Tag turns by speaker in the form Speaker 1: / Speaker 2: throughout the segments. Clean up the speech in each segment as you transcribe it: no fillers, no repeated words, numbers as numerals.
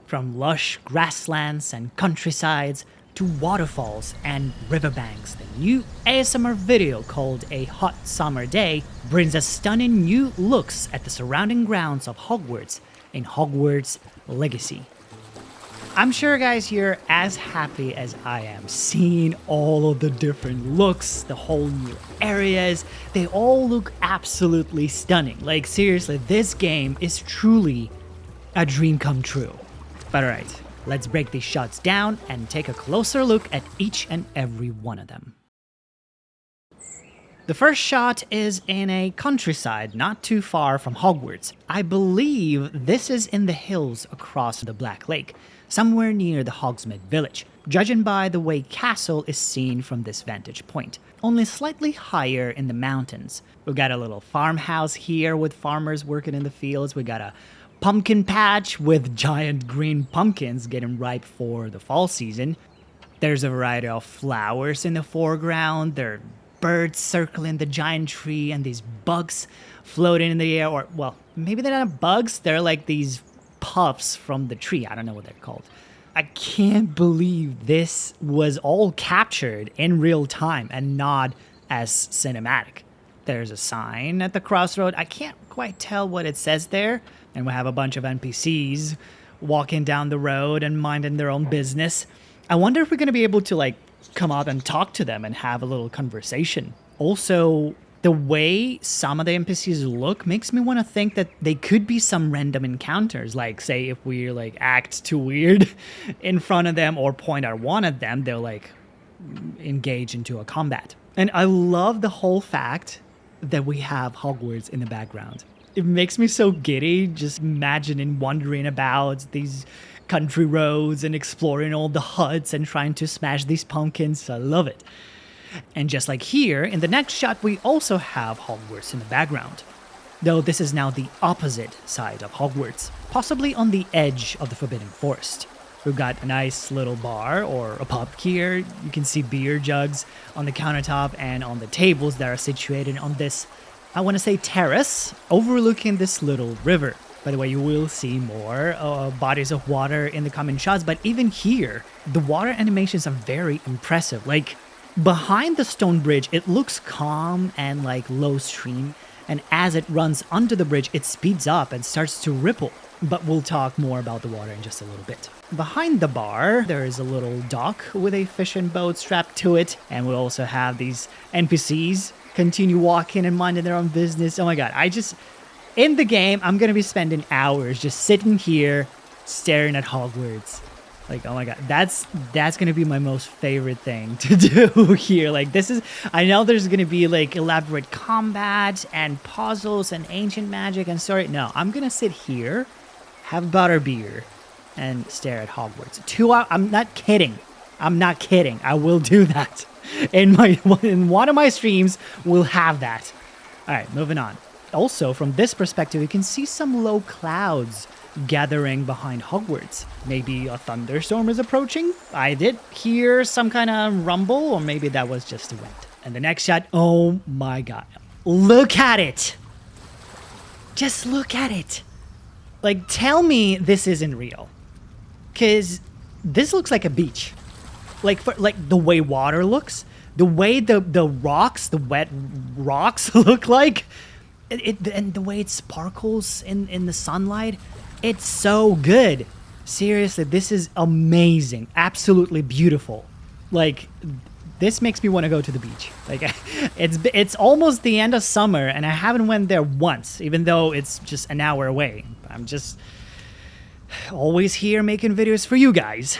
Speaker 1: From lush grasslands and countrysides to waterfalls and riverbanks, the new ASMR video called A Hot Summer Day brings us stunning new looks at the surrounding grounds of Hogwarts in Hogwarts Legacy. I'm sure guys you're as happy as I am seeing all of the different looks, the whole new areas. They all look absolutely stunning. Like seriously, this game is truly a dream come true. But alright, let's break these shots down and take a closer look at each and every one of them. The first shot is in a countryside not too far from Hogwarts. I believe this is in the hills across the Black Lake, somewhere near the Hogsmeade Village, judging by the way Castle is seen from this vantage point, only slightly higher in the mountains. We got a little farmhouse here with farmers working in the fields. We got a pumpkin patch with giant green pumpkins getting ripe for the fall season. There's a variety of flowers in the foreground. There are birds circling the giant tree and these bugs floating in the air. Or, well, maybe they're not bugs. They're like these puffs from the tree. I don't know what they're called. I can't believe this was all captured in real time and not as cinematic. There's a sign at the crossroad. I can't quite tell what it says there. And we have a bunch of NPCs walking down the road and minding their own business. I wonder if we're going to be able to like come out and talk to them and have a little conversation. Also, the way some of the NPCs look makes me want to think that they could be some random encounters. Like, say, if we like act too weird in front of them or point our wand at them, they'll like engage into a combat. And I love the whole fact that we have Hogwarts in the background. It makes me so giddy just imagining wandering about these country roads and exploring all the huts and trying to smash these pumpkins. I love it. And just like here, in the next shot, we also have Hogwarts in the background. Though this is now the opposite side of Hogwarts, possibly on the edge of the Forbidden Forest. We've got a nice little bar or a pub here. You can see beer jugs on the countertop and on the tables that are situated on this, I want to say, terrace overlooking this little river. By the way, you will see more bodies of water in the coming shots, but even here, the water animations are very impressive. Like, behind the stone bridge, it looks calm and like low stream, and as it runs under the bridge, it speeds up and starts to ripple. But we'll talk more about the water in just a little bit. Behind the bar, there is a little dock with a fishing boat strapped to it, and we also have these NPCs continue walking and minding their own business. Oh my god, in the game, I'm gonna be spending hours just sitting here staring at Hogwarts. Like, oh my god, that's gonna be my most favorite thing to do here. Like, I know there's gonna be like elaborate combat and puzzles and ancient magic and story. No, I'm gonna sit here, have butterbeer, and stare at Hogwarts. 2 hours, I'm not kidding. I will do that. In one of my streams, we'll have that. All right, moving on. Also, from this perspective, you can see some low clouds gathering behind Hogwarts. Maybe a thunderstorm is approaching? I did hear some kind of rumble, or maybe that was just the wind. And the next shot, oh my god. Look at it! Just look at it! Like, tell me this isn't real. Because this looks like a beach. Like the way water looks, the way the rocks, the wet rocks look like, and the way it sparkles in the sunlight, it's so good. Seriously, this is amazing, absolutely beautiful. Like, this makes me want to go to the beach. Like, it's almost the end of summer, and I haven't went there once, even though it's just an hour away. I'm just always here making videos for you guys.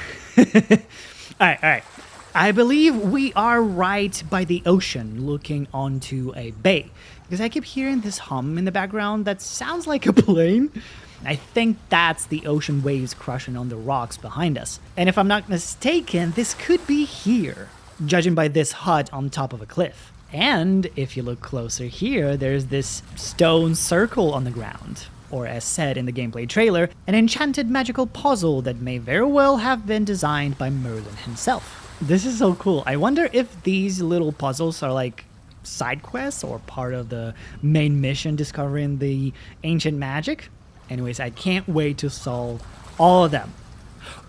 Speaker 1: All right. I believe we are right by the ocean looking onto a bay. Because I keep hearing this hum in the background that sounds like a plane. I think that's the ocean waves crushing on the rocks behind us. And if I'm not mistaken, this could be here, judging by this hut on top of a cliff. And if you look closer here, there's this stone circle on the ground. Or as said in the gameplay trailer, an enchanted magical puzzle that may very well have been designed by Merlin himself. This is so cool. I wonder if these little puzzles are like side quests or part of the main mission discovering the ancient magic. Anyways, I can't wait to solve all of them.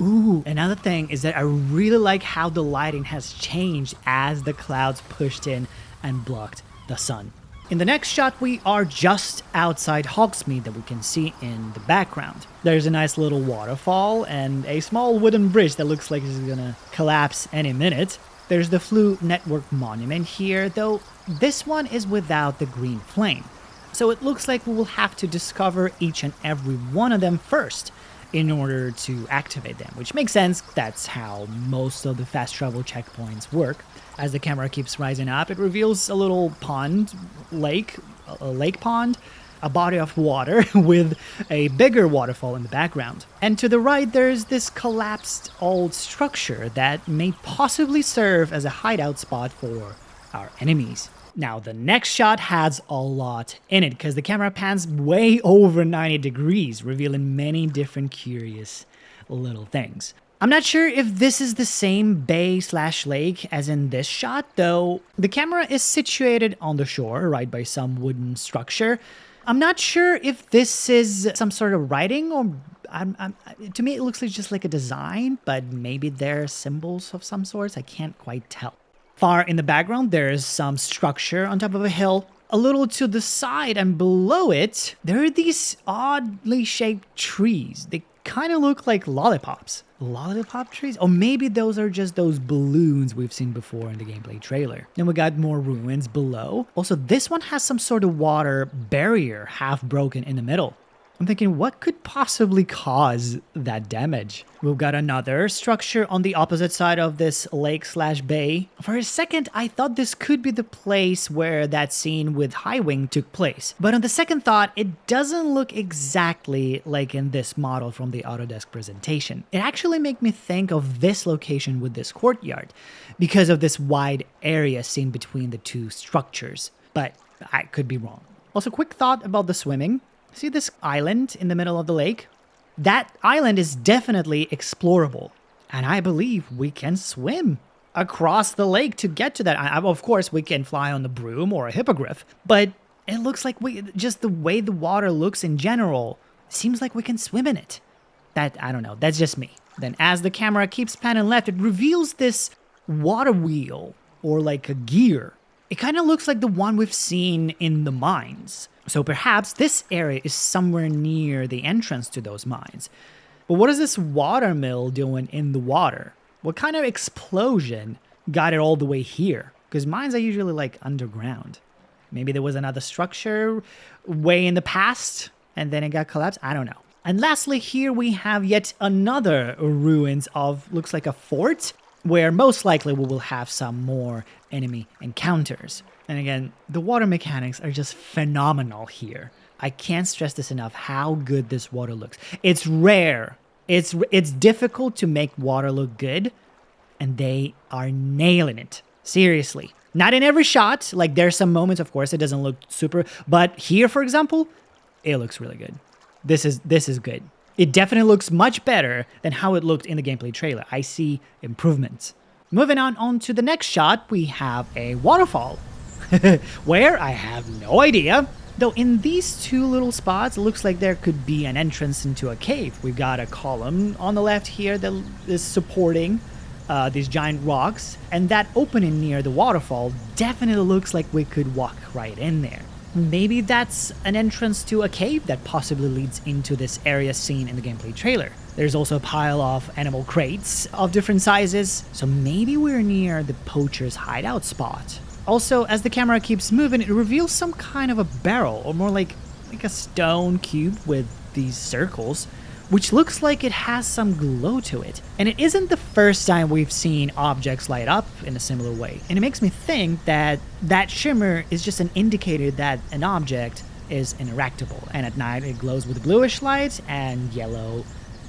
Speaker 1: Ooh, another thing is that I really like how the lighting has changed as the clouds pushed in and blocked the sun. In the next shot, we are just outside Hogsmeade that we can see in the background. There's a nice little waterfall and a small wooden bridge that looks like it's gonna collapse any minute. There's the Flu Network monument here, though this one is without the green flame. So it looks like we will have to discover each and every one of them first in order to activate them, which makes sense. That's how most of the fast travel checkpoints work. As the camera keeps rising up, it reveals a little pond, a lake pond, a body of water with a bigger waterfall in the background. And to the right, there's this collapsed old structure that may possibly serve as a hideout spot for our enemies. Now, the next shot has a lot in it because the camera pans way over 90 degrees, revealing many different curious little things. I'm not sure if this is the same bay/lake as in this shot, though the camera is situated on the shore, right by some wooden structure. I'm not sure if this is some sort of writing or to me it looks like just like a design, but maybe they're symbols of some sorts. I can't quite tell. Far in the background, there is some structure on top of a hill. A little to the side and below it, there are these oddly shaped trees. They kind of look like lollipops. Lollipop trees? Or maybe those are just those balloons we've seen before in the gameplay trailer. Then we got more ruins below. Also, this one has some sort of water barrier half broken in the middle. I'm thinking, what could possibly cause that damage? We've got another structure on the opposite side of this lake/bay. For a second, I thought this could be the place where that scene with Highwing took place. But on the second thought, it doesn't look exactly like in this model from the Autodesk presentation. It actually made me think of this location with this courtyard because of this wide area seen between the two structures. But I could be wrong. Also, quick thought about the swimming. See this island in the middle of the lake? That island is definitely explorable. And I believe we can swim across the lake to get to that. Of course, we can fly on the broom or a hippogriff. But it looks like just the way the water looks in general, seems like we can swim in it. I don't know. That's just me. Then as the camera keeps panning left, it reveals this water wheel or like a gear. It kind of looks like the one we've seen in the mines. So perhaps this area is somewhere near the entrance to those mines. But what is this water mill doing in the water? What kind of explosion got it all the way here? Because mines are usually like underground. Maybe there was another structure way in the past and then it got collapsed. I don't know. And lastly, here we have yet another ruins of, looks like a fort, where most likely we will have some more enemy encounters. And again, the water mechanics are just phenomenal here. I can't stress this enough, how good this water looks. It's rare. It's difficult to make water look good, and they are nailing it. Seriously. Not in every shot. Like, there's some moments, of course, it doesn't look super. But here, for example, it looks really good. This is good. It definitely looks much better than how it looked in the gameplay trailer. I see improvements. Moving on to the next shot, we have a waterfall. Where? I have no idea. Though in these two little spots, it looks like there could be an entrance into a cave. We've got a column on the left here that is supporting these giant rocks. And that opening near the waterfall definitely looks like we could walk right in there. Maybe that's an entrance to a cave that possibly leads into this area seen in the gameplay trailer. There's also a pile of animal crates of different sizes, so maybe we're near the poacher's hideout spot. Also, as the camera keeps moving, it reveals some kind of a barrel, or more like a stone cube with these circles, which looks like it has some glow to it. And it isn't the first time we've seen objects light up in a similar way. And it makes me think that that shimmer is just an indicator that an object is interactable. And at night it glows with bluish light and yellow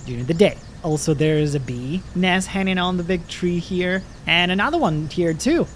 Speaker 1: during the day. Also, there's a bee nest hanging on the big tree here, and another one here too.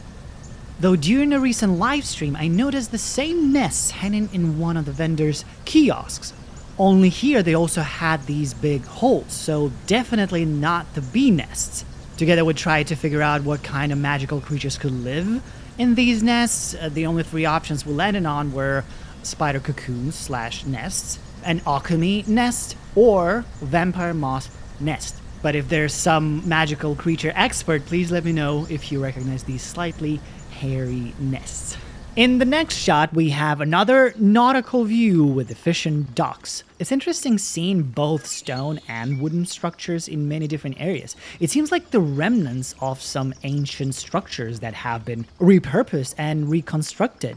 Speaker 1: Though during a recent live stream, I noticed the same nests hanging in one of the vendors' kiosks. Only here they also had these big holes, so definitely not the bee nests. Together we tried to figure out what kind of magical creatures could live in these nests. The only three options we landed on were spider cocoons/nests, an alchemy nest, or vampire moth nest. But if there's some magical creature expert, please let me know if you recognize these slightly hairy nests. In the next shot, we have another nautical view with efficient docks. It's interesting seeing both stone and wooden structures in many different areas. It seems like the remnants of some ancient structures that have been repurposed and reconstructed.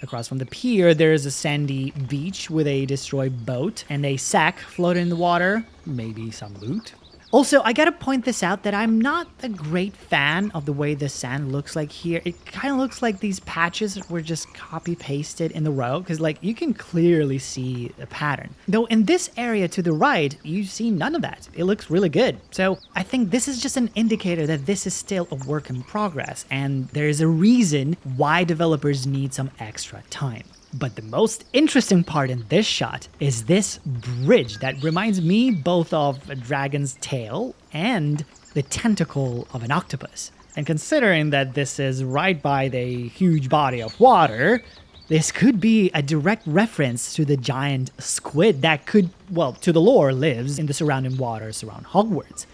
Speaker 1: Across from the pier, there is a sandy beach with a destroyed boat and a sack floating in the water, maybe some loot. Also, I gotta point this out that I'm not a great fan of the way the sand looks like here. It kind of looks like these patches were just copy-pasted in the row, because like you can clearly see a pattern. Though in this area to the right, you see none of that. It looks really good. So I think this is just an indicator that this is still a work in progress, and there's a reason why developers need some extra time. But the most interesting part in this shot is this bridge that reminds me both of a dragon's tail and the tentacle of an octopus. And considering that this is right by the huge body of water, this could be a direct reference to the giant squid that could, well, to the lore, lives in the surrounding waters around Hogwarts.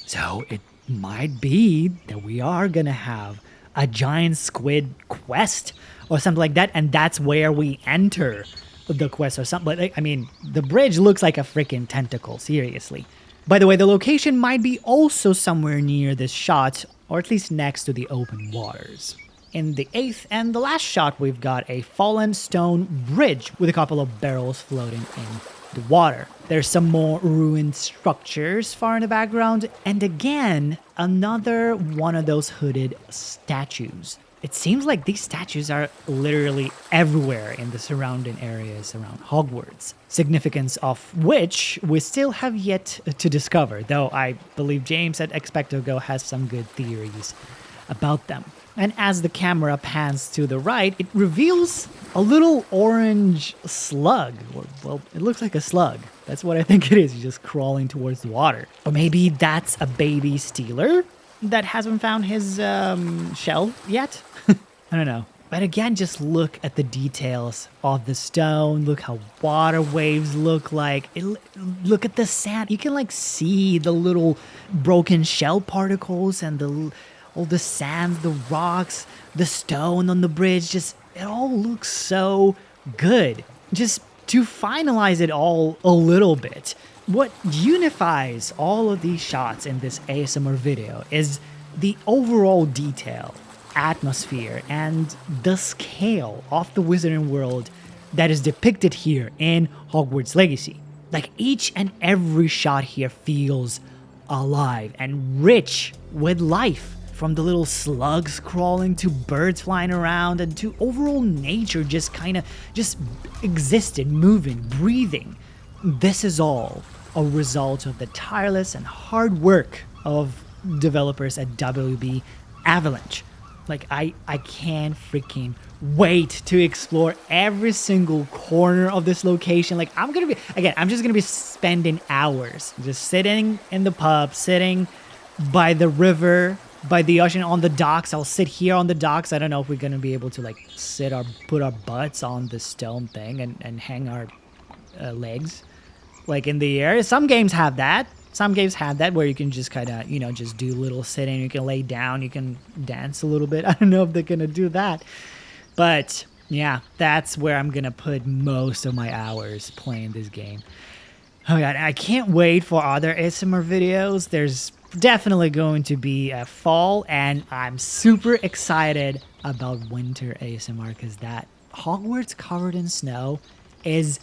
Speaker 1: So it might be that we are gonna have a giant squid quest or something like that, and that's where we enter the quest or something. Like, I mean, the bridge looks like a freaking tentacle, seriously. By the way, the location might be also somewhere near this shot, or at least next to the open waters. In the 8th and the last shot, we've got a fallen stone bridge with a couple of barrels floating in the water. There's some more ruined structures far in the background, and again, another one of those hooded statues. It seems like these statues are literally everywhere in the surrounding areas around Hogwarts, significance of which we still have yet to discover, though I believe James at Expecto Go has some good theories about them. And as the camera pans to the right, it reveals a little orange slug. Well, it looks like a slug. That's what I think it is. He's just crawling towards the water. Or maybe that's a baby stealer that hasn't found his shell yet. I don't know. But again, just look at the details of the stone. Look how water waves look like. Look at the sand. You can like see the little broken shell particles and all the sand, the rocks, the stone on the bridge. Just, it all looks so good. Just to finalize it all a little bit, what unifies all of these shots in this ASMR video is the overall detail, atmosphere, and the scale of the wizarding world that is depicted here in Hogwarts Legacy. Like each and every shot here feels alive and rich with life. From the little slugs crawling to birds flying around and to overall nature just kind of just existed, moving, breathing. This is all a result of the tireless and hard work of developers at WB Avalanche. Like, I can't freaking wait to explore every single corner of this location. Like, I'm just gonna be spending hours just sitting in the pub, sitting by the river, by the ocean, on the docks. I'll sit here on the docks. I don't know if we're gonna be able to like put our butts on the stone thing and hang our legs like in the air. Some games have that. Some games have that where you can just kind of, just do little sitting. You can lay down. You can dance a little bit. I don't know if they're gonna do that, but yeah, that's where I'm gonna put most of my hours playing this game. Oh god, I can't wait for other ASMR videos. There's definitely going to be a fall, and I'm super excited about winter ASMR because that Hogwarts covered in snow is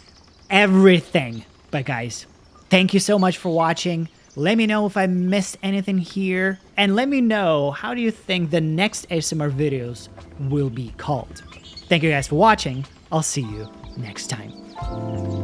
Speaker 1: everything. But guys, thank you so much for watching. Let me know if I missed anything here, and let me know how do you think the next ASMR videos will be called. Thank you guys for watching. I'll see you next time.